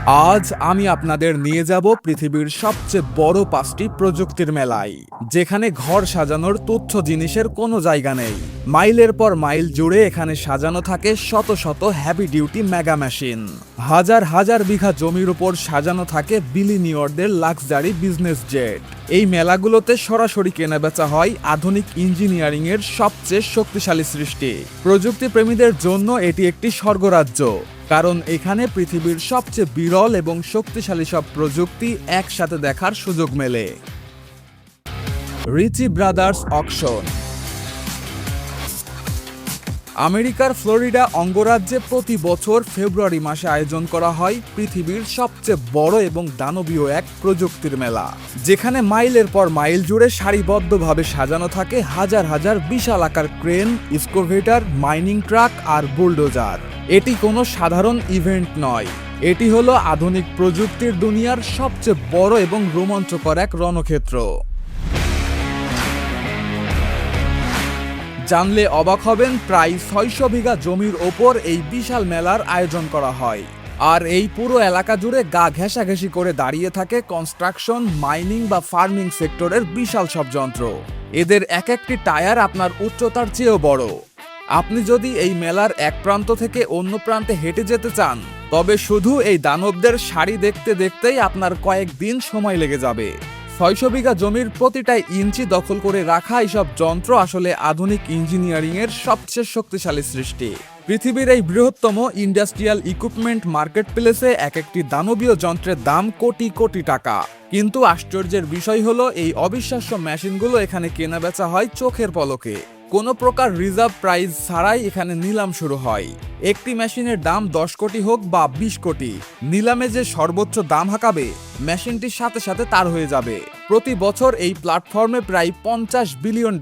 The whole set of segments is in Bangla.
আজ আমি আপনাদের নিয়ে যাব পৃথিবীর সবচেয়ে বড় 5টি প্রযুক্তির মেলায়, যেখানে ঘর সাজানোর তুচ্ছ জিনিসের কোনো জায়গা নেই। মাইলের পর মাইল জুড়ে এখানে সাজানো থাকে শত শত হেভি ডিউটি মেগা মেশিন। হাজার হাজার বিঘা জমির উপর সাজানো থাকে বিলিনিয়রদের লাক্সারি বিজনেস জেট। এই মেলাগুলোতে সরাসরি কেনাবেচা হয় আধুনিক ইঞ্জিনিয়ারিং এর সবচেয়ে শক্তিশালী সৃষ্টি। প্রযুক্তি প্রেমীদের জন্য এটি একটি স্বর্গরাজ্য, কারণ এখানে পৃথিবীর সবচেয়ে বিরল এবং শক্তিশালী সব প্রযুক্তি একসাথে দেখার সুযোগ মেলে। Ritchie Brothers auction. আমেরিকার ফ্লোরিডা অঙ্গরাজ্যে প্রতি বছর ফেব্রুয়ারি মাসে আয়োজন করা হয় পৃথিবীর সবচেয়ে বড় এবং দানবীয় এক প্রযুক্তির মেলা, যেখানে মাইলের পর মাইল জুড়ে সারিবদ্ধভাবে সাজানো থাকে হাজার হাজার বিশাল আকার ক্রেন, এক্সকাভেটর, মাইনিং ট্রাক আর বুলডোজার। এটি কোনো সাধারণ ইভেন্ট নয়, এটি হলো আধুনিক প্রযুক্তির দুনিয়ার সবচেয়ে বড় এবং রোমাঞ্চকর এক রণক্ষেত্র। জানলে অবাক হবেন, প্রায় 600 বিঘা জমির ওপর এই বিশাল মেলার আয়োজন করা হয়। আর এই পুরো এলাকা জুড়ে গা ঘেঁষাঘেঁষি করে দাঁড়িয়ে থাকে কনস্ট্রাকশন, মাইনিং বা ফার্মিং সেক্টরের বিশাল সব যন্ত্র। এদের এক একটি টায়ার আপনার উচ্চতার চেয়েও বড়। আপনি যদি এই মেলার এক প্রান্ত থেকে অন্য প্রান্তে হেঁটে যেতে চান, তবে শুধু এই দানবদের সারি দেখতে দেখতেই আপনার কয়েকদিন সময় লেগে যাবে। 600 বিঘা জমির প্রতিটা ইঞ্চি দখল করে রাখা এইসব যন্ত্র আসলে আধুনিক ইঞ্জিনিয়ারিং এর সবচেয়ে শক্তিশালী সৃষ্টি। পৃথিবীর এই বৃহত্তম ইন্ডাস্ট্রিয়াল ইকুইপমেন্ট মার্কেট প্লেসে এক একটি দানবীয় যন্ত্রের দাম কোটি কোটি টাকা। কিন্তু আশ্চর্যের বিষয় হলো, এই অবিশ্বাস্য মেশিনগুলো এখানে কেনাবেচা হয় চোখের পলকে। কোনো প্রকার রিজার্ভ প্রাইস ছাড়াই এখানে নিলাম শুরু হয়। একটি মেশিনের দাম 10 কোটি হোক বা 20 কোটি, নিলামে যে সর্বোচ্চ দাম হাঁকাবে, মেশিনটির সাথে সাথে তার হয়ে যাবে। প্রতি বছর এই প্ল্যাটফর্মে প্রায় $50 বিলিয়ন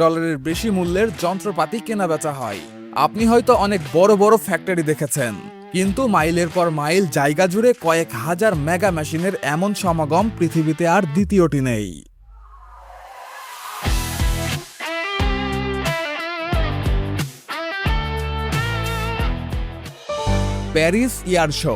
বেশি মূল্যের যন্ত্রপাতি কেনাবেচা হয়। আপনি হয়তো অনেক বড় বড় ফ্যাক্টরি দেখেছেন, কিন্তু মাইলের পর মাইল জায়গা জুড়ে কয়েক হাজার মেগা মেশিনের এমন সমাগম পৃথিবীতে আর দ্বিতীয়টি নেই। Paris air show.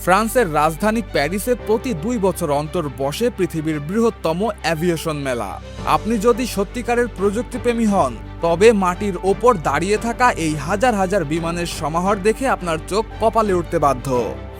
ফ্রান্সের রাজধানী প্যারিসে প্রতি 2 বছর অন্তর বসে পৃথিবীর বৃহত্তম অ্যাভিয়েশন মেলা। আপনি যদি সত্যিকারের প্রযুক্তিপ্রেমী হন, তবে মাটির ওপর দাঁড়িয়ে থাকা এই হাজার হাজার বিমানের সমাহার দেখে আপনার চোখ কপালে উঠতে বাধ্য।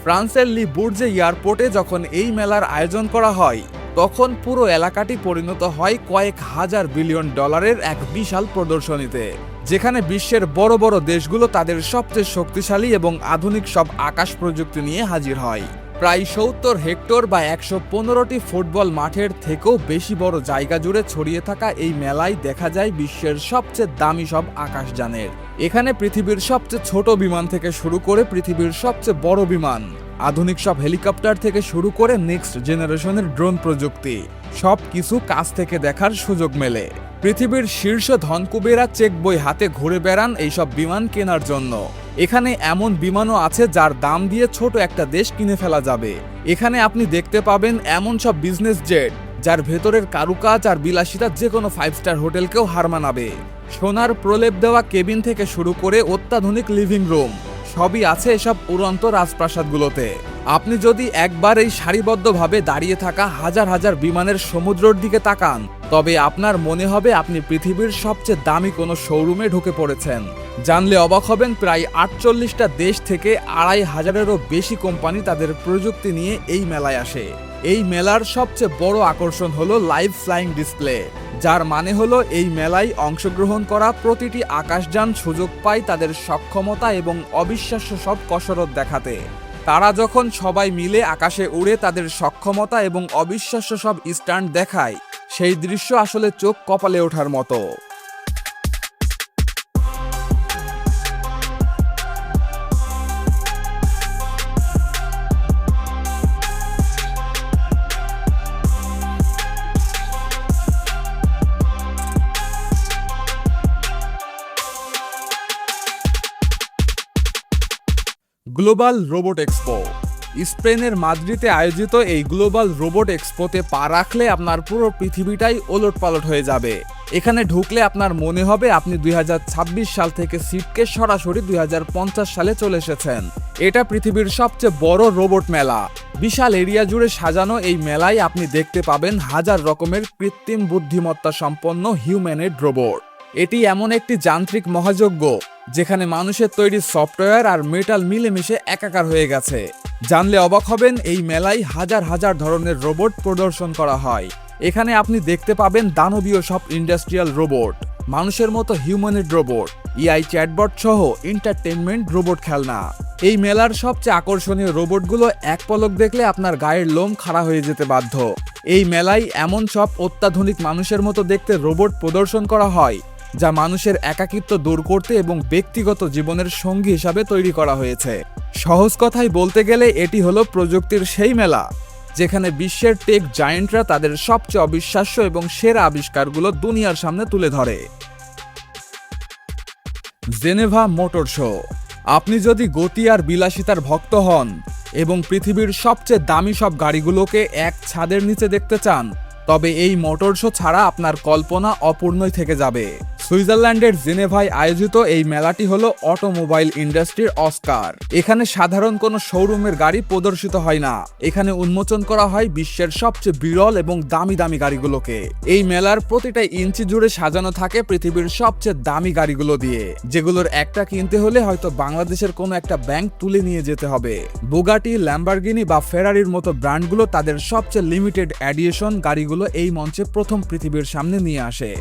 ফ্রান্সের লি বুর্জে এয়ারপোর্টে যখন এই মেলার আয়োজন করা হয়, তখন পুরো এলাকাটি পরিণত হয় কয়েক হাজার বিলিয়ন ডলারের এক বিশাল প্রদর্শনীতে, যেখানে বিশ্বের বড় বড় দেশগুলো তাদের সবচেয়ে শক্তিশালী এবং আধুনিক সব আকাশ প্রযুক্তি নিয়ে হাজির হয়। প্রায় 70 হেক্টর বা 115টি ফুটবল মাঠের থেকেও বেশি বড় জায়গা জুড়ে ছড়িয়ে থাকা এই মেলায় দেখা যায় বিশ্বের সবচেয়ে দামি সব আকাশযানের। এখানে পৃথিবীর সবচেয়ে ছোট বিমান থেকে শুরু করে পৃথিবীর সবচেয়ে বড় বিমান, আধুনিক সব হেলিকপ্টার থেকে শুরু করে নেক্সট জেনারেশনের ড্রোন প্রযুক্তি, সব কিছু কাছ থেকে দেখার সুযোগ মেলে। পৃথিবীর শীর্ষ ধনকুবেরা চেক বই হাতে ঘুরে বেড়ান এইসব বিমান কেনার জন্য। এখানে এমন বিমানও আছে যার দাম দিয়ে ছোট একটা দেশ কিনে ফেলা যাবে। এখানে আপনি দেখতে পাবেন এমন সব বিজনেস জেট যার ভেতরের কারুকাজ আর বিলাসিতা যে কোনো 5 স্টার হোটেলকেও হার মানাবে। সোনার প্রলেপ দেওয়া কেবিন থেকে শুরু করে অত্যাধুনিক লিভিং রুম, সবই আছে এসব উড়ন্ত রাজপ্রাসাদগুলোতে। আপনি যদি একবার এই সারিবদ্ধভাবে দাঁড়িয়ে থাকা হাজার হাজার বিমানের সমুদ্রের দিকে তাকান, তবে আপনার মনে হবে আপনি পৃথিবীর সবচেয়ে দামি কোনো শোরুমে ঢুকে পড়েছেন। জানলে অবাক হবেন, প্রায় 48টা দেশ থেকে 2500-এরও বেশি কোম্পানি তাদের প্রযুক্তি নিয়ে এই মেলায় আসে। এই মেলার সবচেয়ে বড় আকর্ষণ হলো লাইভ ফ্লাইং ডিসপ্লে, যার মানে হলো এই মেলায় অংশগ্রহণ করা প্রতিটি আকাশযান সুযোগ পায় তাদের সক্ষমতা এবং অবিশ্বাস্য সব কসরত দেখাতে। তারা যখন সবাই মিলে আকাশে উড়ে তাদের সক্ষমতা এবং অবিশ্বাস্য সব স্টান্ট দেখায়, সেই দৃশ্য আসলে চোখ কপালে ওঠার মতো। Global robot expo. স্পেনের মাদ্রিদে আয়োজিত এই গ্লোবাল রোবট এক্সপোতে পা রাখলে আপনার পুরো পৃথিবীটাই ওলটপালট হয়ে যাবে। এখানে ঢুকলে আপনার মনে হবে আপনি 2026 সাল থেকে সিটকে সরাসরি 2050 সালে চলে এসেছেন। এটা পৃথিবীর সবচেয়ে বড় রোবট মেলা। বিশাল এরিয়া জুড়ে সাজানো এই মেলায় আপনি দেখতে পাবেন হাজার রকমের কৃত্রিম বুদ্ধিমত্তা সম্পন্ন হিউম্যানয়েড রোবট। এটি এমন একটি যান্ত্রিক মহাযজ্ঞ যেখানে মানুষের তৈরি সফটওয়্যার আর মেটাল মিলেমিশে একাকার হয়ে গেছে। জানলে অবাক হবেন, এই মেলায় হাজার হাজার ধরনের রোবট প্রদর্শন করা হয়। এখানে আপনি দেখতে পাবেন দানবীয় সব ইন্ডাস্ট্রিয়াল রোবট, মানুষের মতো হিউম্যানয়েড রোবট, এআই চ্যাটবট সহ এন্টারটেনমেন্ট রোবট খেলনা। এই মেলার সবচেয়ে আকর্ষণীয় রোবটগুলো এক পলক দেখলে আপনার গায়ের লোম খাড়া হয়ে যেতে বাধ্য। এই মেলায় এমন সব অত্যাধুনিক মানুষের মতো দেখতে রোবট প্রদর্শন করা হয় যা মানুষের একাকিত্ব দূর করতে এবং ব্যক্তিগত জীবনের সঙ্গী হিসাবে তৈরি করা হয়েছে। সহজ কথায় বলতে গেলে এটি হলো প্রযুক্তির সেই মেলা যেখানে বিশ্বের টেক জায়েন্টরা তাদের সবচেয়ে অবিশ্বাস্য এবং সেরা আবিষ্কারগুলো দুনিয়ার সামনে তুলে ধরে। Geneva motor show. আপনি যদি গতি আর বিলাসিতার ভক্ত হন এবং পৃথিবীর সবচেয়ে দামি সব গাড়িগুলোকে এক ছাদের নিচে দেখতে চান, তবে এই মোটর শো ছাড়া আপনার কল্পনা অপূর্ণই থেকে যাবে। সুইজারল্যান্ডের জেনেভায় আয়োজিত এই মেলাটি হলো অটোমোবাইল ইন্ডাস্ট্রির অস্কার। এখানে সাধারণ কোনো শোরুমের গাড়ি প্রদর্শিত হয় না, এখানে উন্মোচন করা হয় বিশ্বের সবচেয়ে বিরল এবং দামি দামি গাড়িগুলোকে। এই মেলার প্রতিটা ইঞ্চি জুড়ে সাজানো থাকে পৃথিবীর সবচেয়ে দামি গাড়িগুলো দিয়ে, যেগুলোর একটা কিনতে হলে হয়তো বাংলাদেশের কোনো একটা ব্যাংক তুলে নিয়ে যেতে হবে। বুগাটি, ল্যাম্বরগিনি বা ফেরারির মতো ব্র্যান্ডগুলো তাদের সবচেয়ে লিমিটেড এডিশন গাড়িগুলো এই মঞ্চে প্রথম পৃথিবীর সামনে নিয়ে আসে।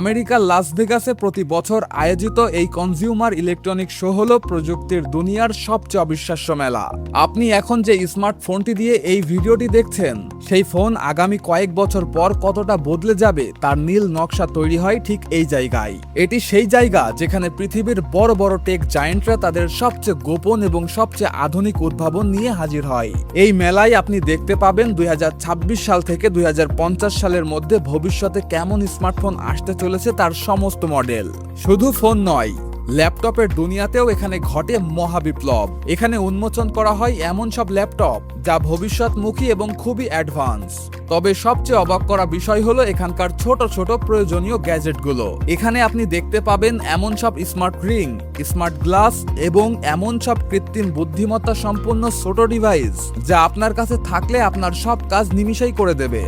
আমেরিকার লাস ভেগাসে প্রতি বছর আয়োজিত এই কনজিউমার ইলেকট্রনিক শো হলো প্রযুক্তির দুনিয়ার সবচেয়ে অবিশ্বাস্য মেলা। আপনি এখন যে স্মার্টফোনটি দিয়ে এই ভিডিওটি দেখছেন, সেই ফোন আগামী কয়েক বছর পর কতটা বদলে যাবে তার নীল নকশা তৈরি হয় ঠিক এই জায়গায়। এটি সেই জায়গা যেখানে পৃথিবীর বড় বড় টেক জায়েন্টরা তাদের সবচেয়ে গোপন এবং সবচেয়ে আধুনিক উদ্ভাবন নিয়ে হাজির হয়। এই মেলায় আপনি দেখতে পাবেন 2026 সাল থেকে 2050 সালের মধ্যে ভবিষ্যতে কেমন স্মার্টফোন আসতে চলেছে তার সমস্ত মডেল। শুধু ফোন নয়, ল্যাপটপের দুনিয়াতেও এখানে ঘটে মহাবিপ্লব। এখানে উন্মোচন করা হয় এমন সব ল্যাপটপ যা ভবিষ্যৎমুখী এবং খুবই অ্যাডভান্স। তবে সবচেয়ে অবাক করা বিষয় হলো এখানকার ছোট ছোট প্রয়োজনীয় গ্যাজেটগুলো। এখানে আপনি দেখতে পাবেন এমন সব স্মার্ট রিং, স্মার্ট গ্লাস এবং এমন সব কৃত্রিম বুদ্ধিমত্তা সম্পন্ন ছোট ডিভাইস যা আপনার কাছে থাকলে আপনার সব কাজ নিমিষেই করে দেবে।